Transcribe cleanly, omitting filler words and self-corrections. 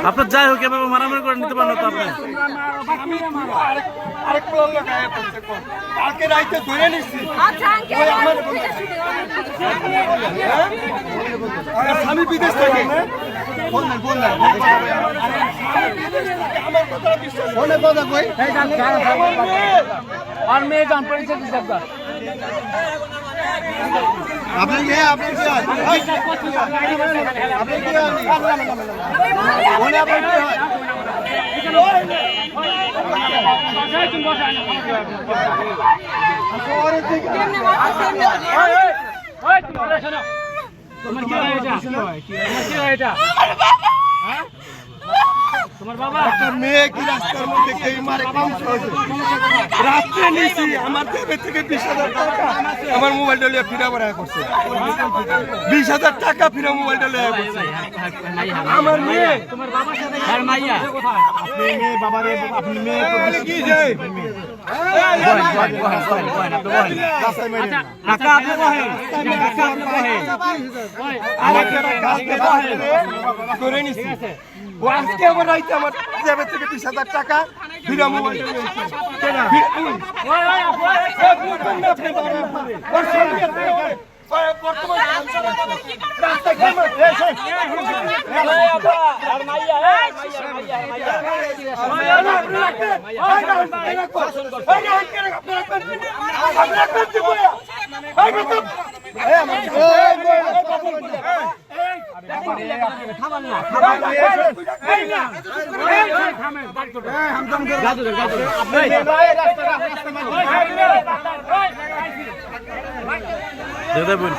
আপনার যাই হোক এভাবে মারামারি করে নিতে পারেন তো আপনি স্বামী বিদেশ থেকে আর মেয়ে যান পরিচয় দিচ্ছে আপনি কে আপনি কি আপনি কি তোমার বাবা মেয়ে কি রাস্তার মধ্যে কেউ মারে কম সহজে রাত্রে নিয়েছি আমার দেবে থেকে 20,000 টাকা আমার মোবাইলটা লিয়ে ফিরা বেড়া করছে 20,000 টাকা ফিরা মোবাইলটা লিয়ে করছে আমার মেয়ে তোমার বাবার সাথে আর মাইয়া আপনি মেয়ে বাবারে আপনি মেয়ে তো কি যে কাকা আপনি বহেন কাকা আপনি বহেন আমার একটা কাজকে বহেন করে নিছি ও আজকে আমার রাইতে আমার দেবে থেকে 20,000 টাকা ফিরা মোবাইলটা লিয়েছে কেনা ওই দেখবেন